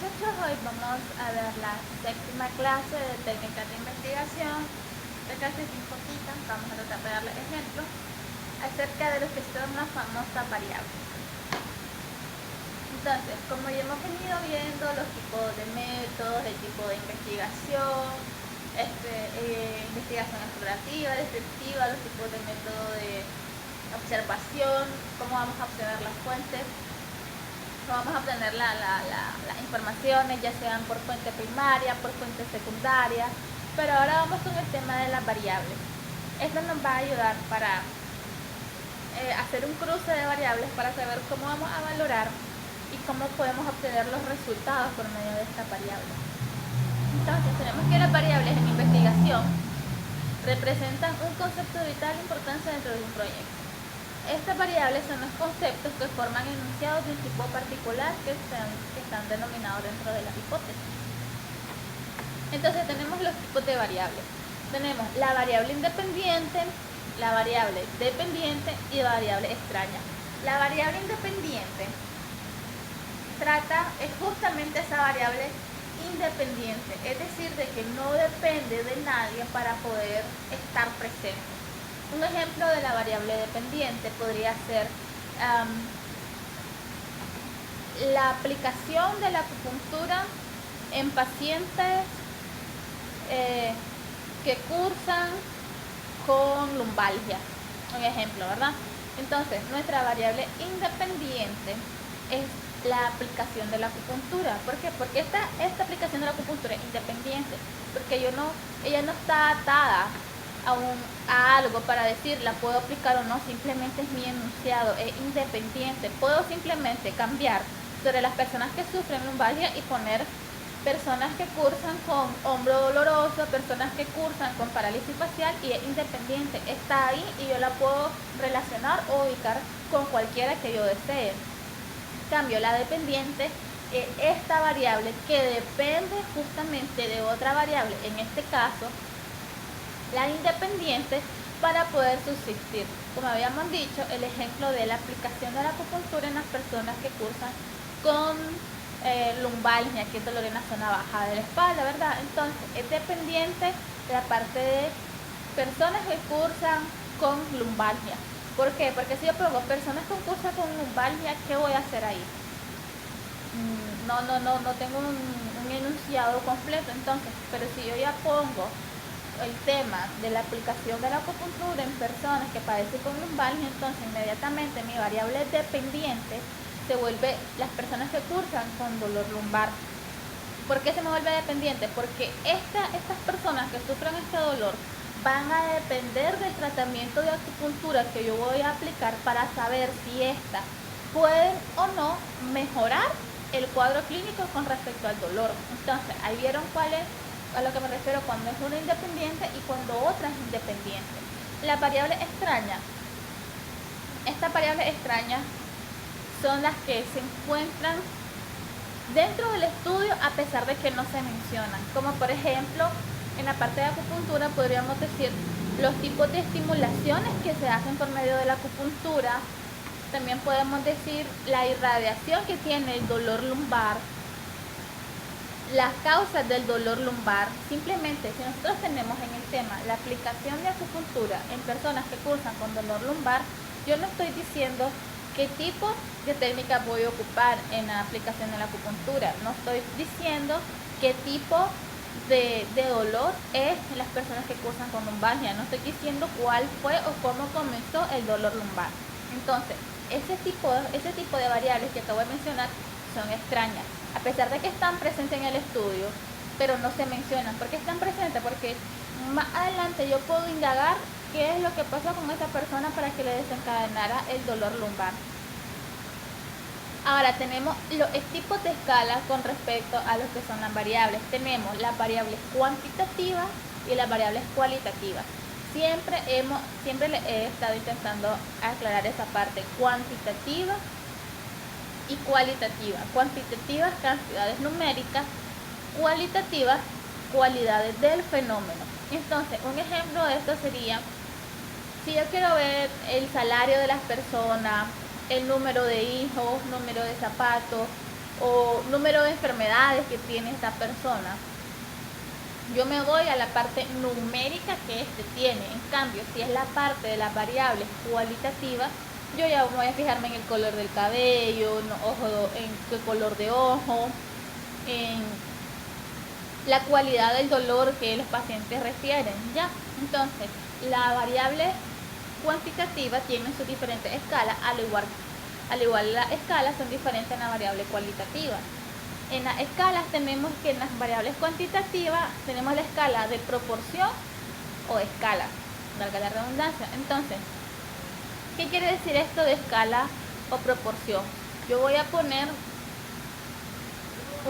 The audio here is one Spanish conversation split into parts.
muchachos, hoy vamos a ver la séptima clase de técnicas de investigación. Esta clase es bien cortita, vamos a tratar de darle ejemplos acerca de lo que son las famosas variables. Entonces, como ya hemos venido viendo los tipos de métodos, el tipo de investigación, investigación explorativa, descriptiva, los tipos de método de observación, cómo vamos a observar las fuentes, vamos a obtener las informaciones, ya sean por fuente primaria, por fuente secundaria, pero ahora vamos con el tema de las variables. Esto nos va a ayudar para hacer un cruce de variables para saber cómo vamos a valorar y cómo podemos obtener los resultados por medio de estas variables. Entonces tenemos que las variables en investigación representan un concepto de vital importancia dentro de un proyecto. Estas variables son los conceptos que forman enunciados de un tipo particular que están denominados dentro de las hipótesis. Entonces tenemos los tipos de variables. Tenemos la variable independiente, la variable dependiente y la variable extraña. La variable independiente es justamente esa variable independiente, es decir, de que no depende de nadie para poder estar presente. Un ejemplo de la variable dependiente podría ser la aplicación de la acupuntura en pacientes que cursan con lumbalgia. Un ejemplo, ¿verdad? Entonces, nuestra variable independiente es la aplicación de la acupuntura. ¿Por qué? Porque esta aplicación de la acupuntura es independiente, porque ella no está atada a algo para decir la puedo aplicar o no, simplemente es mi enunciado, es independiente. Puedo simplemente cambiar sobre las personas que sufren lumbalgia y poner personas que cursan con hombro doloroso, personas que cursan con parálisis facial, y es independiente, está ahí y yo la puedo relacionar o ubicar con cualquiera que yo desee. En cambio, la dependiente es esta variable que depende justamente de otra variable, en este caso la independiente, para poder subsistir. Como habíamos dicho, el ejemplo de la aplicación de la acupuntura en las personas que cursan con lumbalgia, que es dolor en la zona baja de la espalda, ¿verdad? Entonces, es dependiente de la parte de personas que cursan con lumbalgia. ¿Por qué? Porque si yo pongo personas que cursan con lumbalgia, ¿qué voy a hacer ahí? No tengo un enunciado completo. Entonces, pero si yo ya pongo el tema de la aplicación de la acupuntura en personas que padecen con lumbalgia, entonces inmediatamente mi variable dependiente se vuelve las personas que cursan con dolor lumbar. ¿Por qué se me vuelve dependiente? Porque estas personas que sufren este dolor van a depender del tratamiento de acupuntura que yo voy a aplicar para saber si éstas pueden o no mejorar el cuadro clínico con respecto al dolor. Entonces, ahí vieron cuál es a lo que me refiero cuando es una independiente y cuando otra es independiente. La variable extraña, estas variables extrañas son las que se encuentran dentro del estudio a pesar de que no se mencionan, como por ejemplo en la parte de acupuntura podríamos decir los tipos de estimulaciones que se hacen por medio de la acupuntura. También podemos decir la irradiación que tiene el dolor lumbar, las causas del dolor lumbar. Simplemente si nosotros tenemos en el tema la aplicación de acupuntura en personas que cursan con dolor lumbar, yo no estoy diciendo qué tipo de técnica voy a ocupar en la aplicación de la acupuntura, no estoy diciendo qué tipo de dolor es en las personas que cursan con lumbalgia, no estoy diciendo cuál fue o cómo comenzó el dolor lumbar. Entonces, ese tipo de variables que acabo de mencionar son extrañas, a pesar de que están presentes en el estudio, pero no se mencionan. ¿Por qué están presentes? Porque más adelante yo puedo indagar qué es lo que pasó con esa persona para que le desencadenara el dolor lumbar. Ahora tenemos los tipos de escala con respecto a lo que son las variables. Tenemos las variables cuantitativas y las variables cualitativas. Siempre le he estado intentando aclarar esa parte cuantitativa y cualitativa. Cuantitativas, cantidades numéricas; cualitativas, cualidades del fenómeno. Entonces, un ejemplo de esto sería, si yo quiero ver el salario de las personas, el número de hijos, número de zapatos, o número de enfermedades que tiene esta persona. Yo me voy a la parte numérica que este tiene. En cambio, si es la parte de las variables cualitativas, yo ya voy a fijarme en el color del cabello, en qué color de ojo, en la cualidad del dolor que los pacientes refieren, ¿ya? Entonces, la variable cuantitativa tiene sus diferentes escalas, al igual las escalas son diferentes en la variable cualitativa. En las escalas tenemos que en las variables cuantitativas tenemos la escala de proporción o escala, valga la redundancia. Entonces, ¿qué quiere decir esto de escala o proporción? Yo voy a poner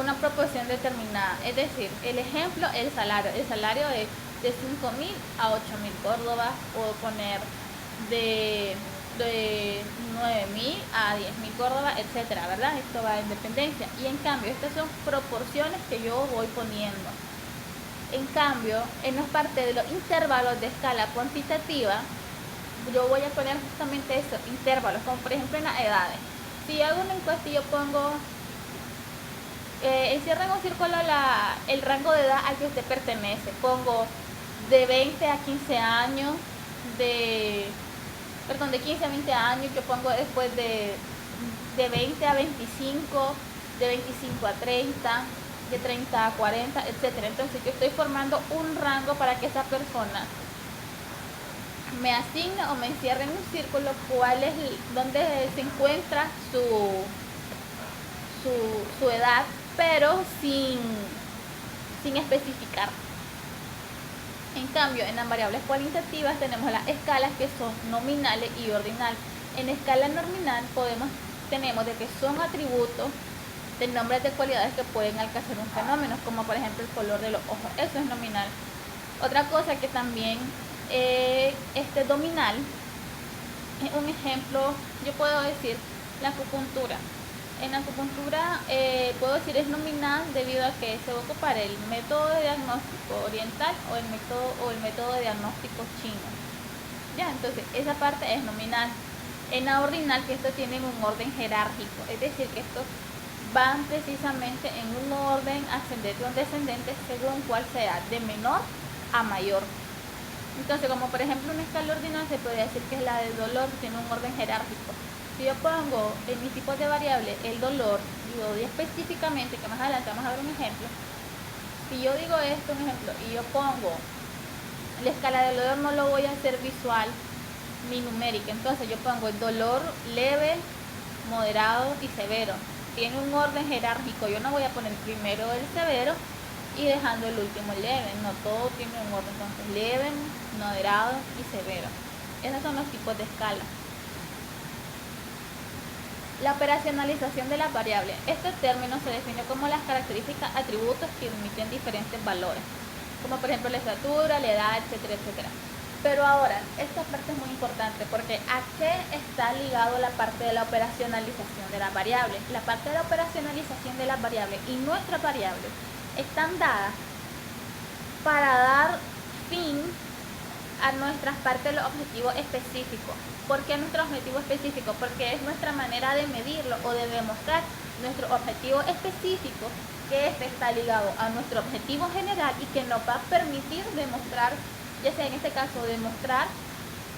una proporción determinada, es decir, el ejemplo, el salario es de 5.000 a 8.000 córdobas, puedo poner de 9.000 a 10.000 córdobas, etcétera, ¿verdad? Esto va en dependencia. Y en cambio, estas son proporciones que yo voy poniendo. En cambio, en la parte de los intervalos de escala cuantitativa, yo voy a poner justamente eso, intervalos, como por ejemplo en las edades. Si hago una encuesta y yo pongo, encierra en un círculo el rango de edad al que usted pertenece, pongo de 20 a 15 años, de 15 a 20 años, yo pongo después de 20 a 25, de 25 a 30, de 30 a 40, etcétera. Entonces yo estoy formando un rango para que esa persona me asigne o me encierre en un círculo donde se encuentra su edad, pero sin especificar. En cambio, en las variables cualitativas tenemos las escalas que son nominales y ordinal. En escala nominal tenemos de que son atributos de nombres de cualidades que pueden alcanzar un fenómeno, como por ejemplo el color de los ojos. Eso es nominal. Otra cosa que también dominal, es un ejemplo, yo puedo decir la acupuntura. En la acupuntura puedo decir es nominal debido a que se va a ocupar el método de diagnóstico oriental o el método de diagnóstico chino. Ya, entonces esa parte es nominal. En la ordinal, que estos tienen un orden jerárquico, es decir, que estos van precisamente en un orden ascendente o descendente según cuál sea, de menor a mayor. Entonces, como por ejemplo una escala ordinal se podría decir que es la del dolor, tiene un orden jerárquico. Si yo pongo en mis tipos de variable el dolor, digo específicamente, que más adelante vamos a ver un ejemplo, si yo digo esto, un ejemplo, y yo pongo la escala del dolor, no lo voy a hacer visual ni numérica, entonces yo pongo el dolor leve, moderado y severo. Tiene un orden jerárquico, yo no voy a poner primero el severo y dejando el último leve, no, todo tiene un orden, entonces leve, moderado y severo. Esos son los tipos de escala. La operacionalización de las variables. Este término se define como las características, atributos que emiten diferentes valores, como por ejemplo la estatura, la edad, etcétera, etcétera. Pero ahora, esta parte es muy importante porque ¿a qué está ligado la parte de la operacionalización de las variables? La parte de la operacionalización de las variables y nuestras variables están dadas para dar fin a nuestras partes de los objetivos específicos. ¿Por qué nuestro objetivo específico? Porque es nuestra manera de medirlo o de demostrar nuestro objetivo específico, que este está ligado a nuestro objetivo general y que nos va a permitir demostrar, ya sea en este caso demostrar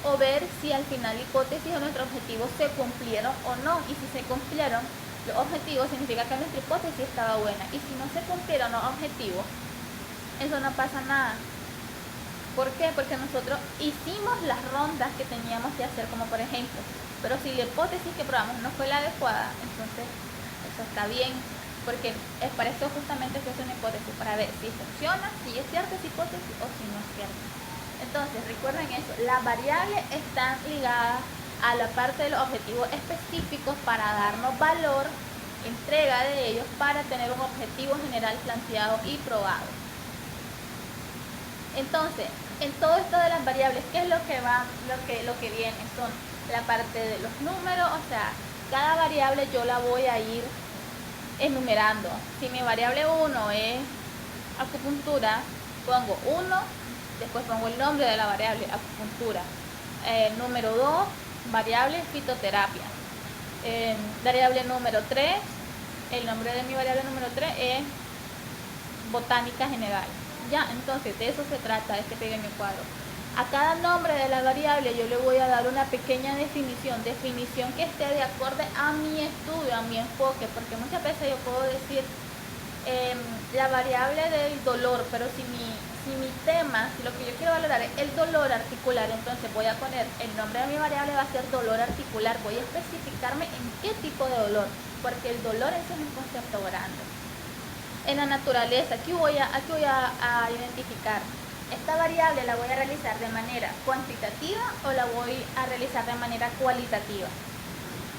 o ver si al final la hipótesis o nuestros objetivos se cumplieron o no. Y si se cumplieron los objetivos, significa que nuestra hipótesis estaba buena. Y si no se cumplieron los objetivos, eso no pasa nada. ¿Por qué? Porque nosotros hicimos las rondas que teníamos que hacer, como por ejemplo, pero si la hipótesis que probamos no fue la adecuada, entonces eso está bien, porque es para eso justamente que es una hipótesis, para ver si funciona, si es cierta esa hipótesis o si no es cierta. Entonces recuerden eso, las variables están ligadas a la parte de los objetivos específicos para darnos valor, entrega de ellos para tener un objetivo general planteado y probado. Entonces, en todo esto de las variables, ¿qué es lo que viene? Son la parte de los números, o sea, cada variable yo la voy a ir enumerando. Si mi variable 1 es acupuntura, pongo 1, después pongo el nombre de la variable acupuntura. Número 2, variable fitoterapia. Variable número 3, el nombre de mi variable número 3 es botánica general. Ya, entonces de eso se trata este pequeño cuadro. A cada nombre de la variable yo le voy a dar una pequeña definición que esté de acuerdo a mi estudio, a mi enfoque, porque muchas veces yo puedo decir la variable del dolor, pero si mi tema, si lo que yo quiero valorar es el dolor articular, entonces voy a poner el nombre de mi variable va a ser dolor articular, voy a especificarme en qué tipo de dolor, porque el dolor es un concepto grande. En la naturaleza, aquí voy a identificar, esta variable la voy a realizar de manera cuantitativa o la voy a realizar de manera cualitativa.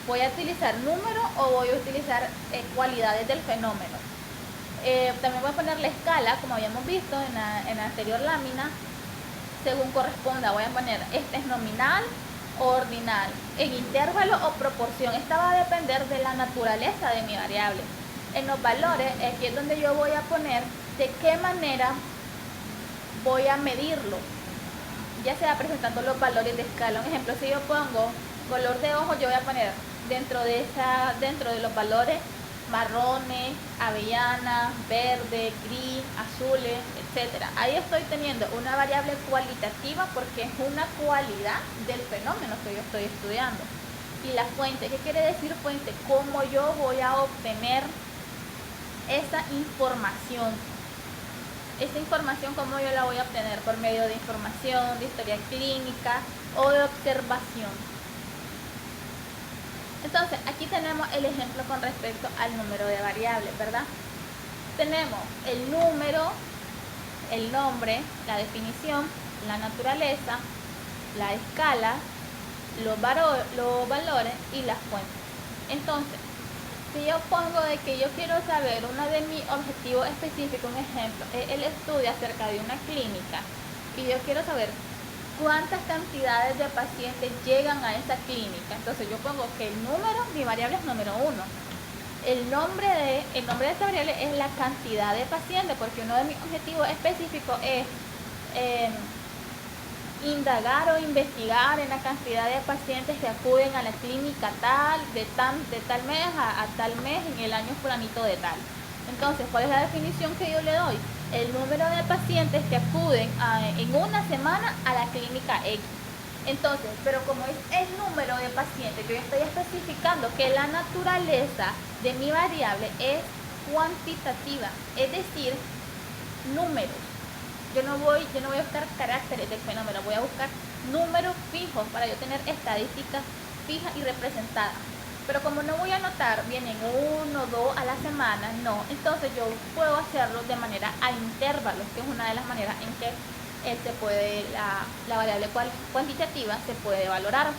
Voy a utilizar números o voy a utilizar cualidades del fenómeno. También voy a poner la escala, como habíamos visto en la anterior lámina, según corresponda. Voy a poner, este es nominal o ordinal, en intervalo o proporción. Esta va a depender de la naturaleza de mi variable. En los valores, aquí es donde yo voy a poner de qué manera voy a medirlo, ya sea presentando los valores de escala. Un ejemplo, si yo pongo color de ojo, yo voy a poner dentro de los valores marrones, avellana, verde, gris, azules, etcétera. Ahí estoy teniendo una variable cualitativa porque es una cualidad del fenómeno que yo estoy estudiando. Y la fuente, ¿qué quiere decir fuente? ¿Cómo yo voy a obtener esa información? Esta información, ¿cómo yo la voy a obtener? Por medio de información, de historia clínica o de observación. Entonces, aquí tenemos el ejemplo con respecto al número de variables, ¿verdad? Tenemos el número, el nombre, la definición, la naturaleza, la escala, los valores y las fuentes. Entonces, si yo pongo de que yo quiero saber uno de mis objetivos específicos, un ejemplo, es el estudio acerca de una clínica, y yo quiero saber cuántas cantidades de pacientes llegan a esa clínica. Entonces yo pongo que el número, mi variable es número 1. El nombre de esta variable es la cantidad de pacientes, porque uno de mis objetivos específicos es indagar o investigar en la cantidad de pacientes que acuden a la clínica tal, de tal mes a tal mes en el año fulanito de tal. Entonces, ¿cuál es la definición que yo le doy? El número de pacientes que acuden en una semana a la clínica X. Entonces, pero como es el número de pacientes que yo estoy especificando, que la naturaleza de mi variable es cuantitativa, es decir, números. Yo no voy a buscar caracteres del fenómeno, voy a buscar números fijos para yo tener estadísticas fijas y representadas. Pero como no voy a anotar, vienen 1 o 2 a la semana, no. Entonces yo puedo hacerlo de manera a intervalos, que es una de las maneras en que la variable cuantitativa se puede valorar.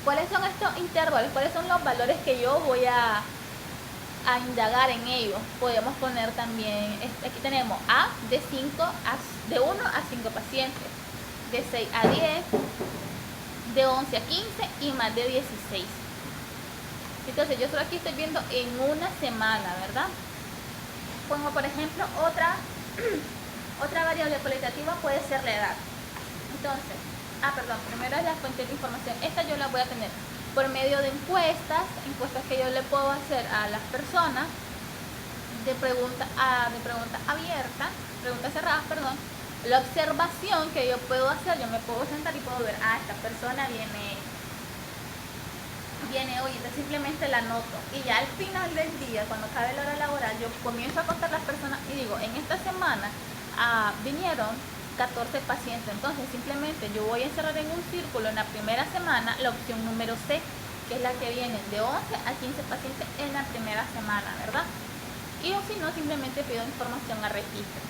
¿Cuáles son estos intervalos? ¿Cuáles son los valores que yo voy a indagar en ellos? Podemos poner también, aquí tenemos de 1 a 5 pacientes, de 6 a 10, de 11 a 15 y más de 16. Entonces yo solo aquí estoy viendo en una semana, ¿verdad? Pongo por ejemplo otra variable cualitativa, puede ser la edad. Entonces, primero es la fuente de información. Esta yo la voy a tener por medio de encuestas que yo le puedo hacer a las personas, de preguntas cerradas, perdón. La observación que yo puedo hacer, yo me puedo sentar y puedo ver, esta persona viene hoy, entonces simplemente la anoto. Y ya al final del día, cuando acabe la hora laboral, yo comienzo a contar las personas y digo, en esta semana vinieron 14 pacientes, entonces simplemente yo voy a encerrar en un círculo en la primera semana la opción número C, que es la que viene de 11 a 15 pacientes en la primera semana, ¿verdad? Y o si no, simplemente pido información a registro,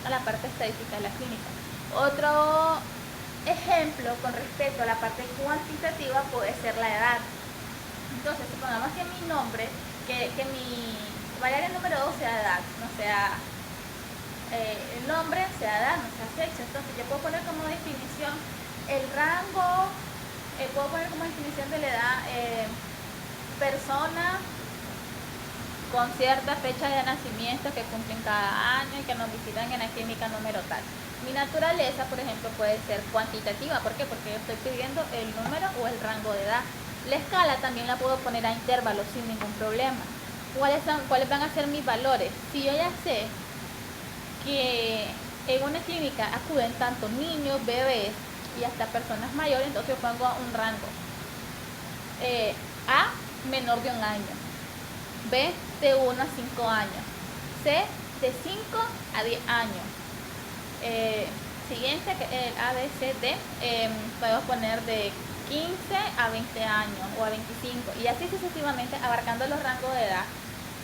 a la parte estadística de la clínica. Otro ejemplo con respecto a la parte cuantitativa puede ser la edad. Entonces, supongamos que mi nombre, que mi variable número 2 sea edad, no sea el nombre, sea edad, no sea sexo. Entonces yo puedo poner como definición el rango, puedo poner como definición de la edad persona con cierta fecha de nacimiento que cumplen cada año y que nos visitan en la clínica número tal. Mi naturaleza, por ejemplo, puede ser cuantitativa. ¿Por qué? Porque yo estoy pidiendo el número o el rango de edad. La escala también la puedo poner a intervalos sin ningún problema. cuáles van a ser mis valores. Si yo ya sé que en una clínica acuden tanto niños, bebés y hasta personas mayores, entonces yo pongo un rango. A, menor de 1 año. B, de 1 a 5 años. C, de 5 a 10 años. Siguiente, el A, B, C, D, puedo poner de 15 a 20 años o a 25 y así sucesivamente, abarcando los rangos de edad.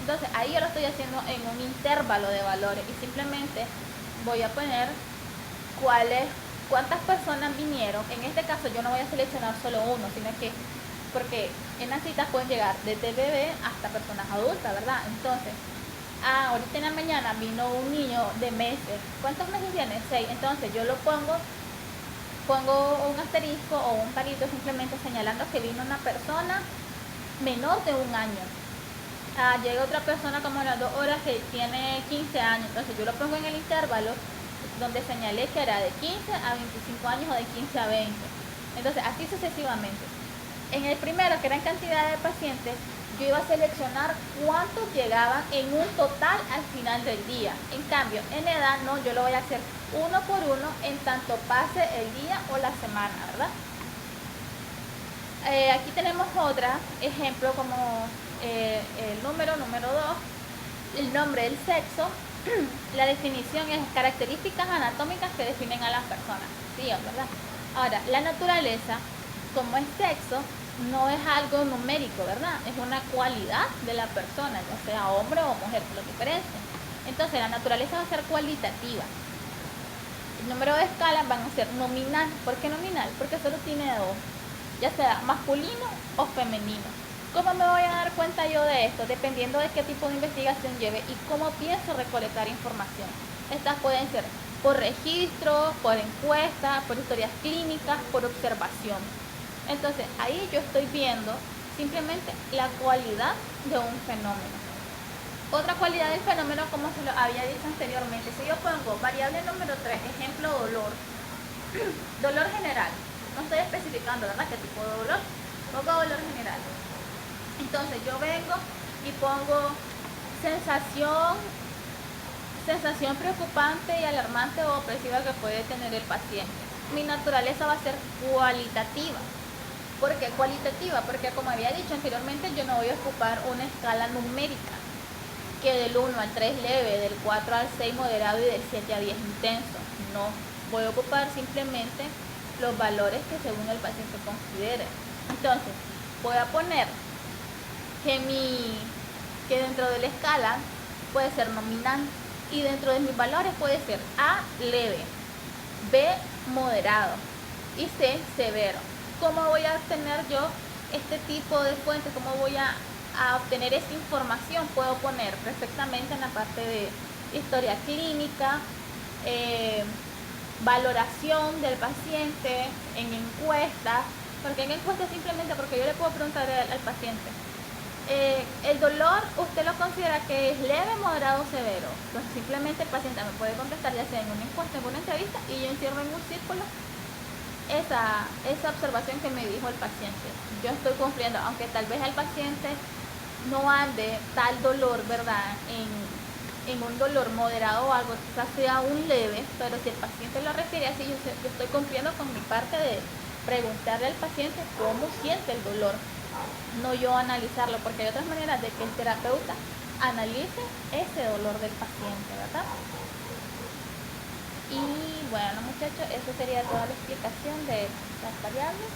Entonces ahí yo lo estoy haciendo en un intervalo de valores y simplemente voy a poner cuántas personas vinieron. En este caso yo no voy a seleccionar solo uno, sino que porque en las citas pueden llegar desde bebé hasta personas adultas, ¿verdad? Entonces, ahorita en la mañana vino un niño de meses. ¿Cuántos meses tiene? 6. Entonces yo lo pongo un asterisco o un palito simplemente señalando que vino una persona menor de 1 año. Llega otra persona como a las 2 horas que tiene 15 años. Entonces yo lo pongo en el intervalo donde señalé que era de 15 a 25 años o de 15 a 20. Entonces así sucesivamente. En el primero, que era en cantidad de pacientes, yo iba a seleccionar cuántos llegaban en un total al final del día. En cambio, en edad no, yo lo voy a hacer uno por uno en tanto pase el día o la semana, ¿verdad? Aquí tenemos otro ejemplo como el número 2, el nombre, el sexo. La definición es características anatómicas que definen a las personas, ¿sí? ¿Verdad? Ahora, la naturaleza, como es sexo, no es algo numérico, ¿verdad? Es una cualidad de la persona, ya sea hombre o mujer, por lo diferencia. Entonces, la naturaleza va a ser cualitativa. El número de escalas van a ser nominal. ¿Por qué nominal? Porque solo tiene 2, ya sea masculino o femenino. ¿Cómo me voy a dar cuenta yo de esto? Dependiendo de qué tipo de investigación lleve y cómo pienso recolectar información. Estas pueden ser por registro, por encuesta, por historias clínicas, por observación. Entonces, ahí yo estoy viendo simplemente la cualidad de un fenómeno. Otra cualidad del fenómeno, como se lo había dicho anteriormente, si yo pongo variable número 3, ejemplo dolor, dolor general, no estoy especificando, ¿verdad?, qué tipo de dolor, pongo dolor general. Entonces yo vengo y pongo sensación preocupante y alarmante o opresiva que puede tener el paciente. Mi naturaleza va a ser cualitativa. ¿Por qué cualitativa? Porque como había dicho anteriormente, yo no voy a ocupar una escala numérica, que del 1 al 3 leve, del 4 al 6 moderado y del 7 a 10 intenso. No, voy a ocupar simplemente los valores que según el paciente considere. Entonces, voy a poner que dentro de la escala puede ser nominal y dentro de mis valores puede ser A, leve, B, moderado y C, severo. ¿Cómo voy a obtener yo este tipo de fuentes? ¿Cómo voy a obtener esta información? Puedo poner perfectamente en la parte de historia clínica, valoración del paciente, en encuestas, porque en encuestas simplemente porque yo le puedo preguntar al paciente, el dolor, ¿usted lo considera que es leve, moderado o severo? Entonces simplemente el paciente me puede contestar, ya sea en una encuesta, en una entrevista, y yo encierro en un círculo esa observación que me dijo el paciente. Yo estoy cumpliendo, aunque tal vez el paciente no ande tal dolor, ¿verdad?, en un dolor moderado o algo, quizás sea un leve, pero si el paciente lo refiere así, yo estoy cumpliendo con mi parte de preguntarle al paciente cómo siente el dolor, no yo analizarlo, porque hay otras maneras de que el terapeuta analice ese dolor del paciente, ¿verdad? Y bueno, muchachos, eso sería toda la explicación de las variables.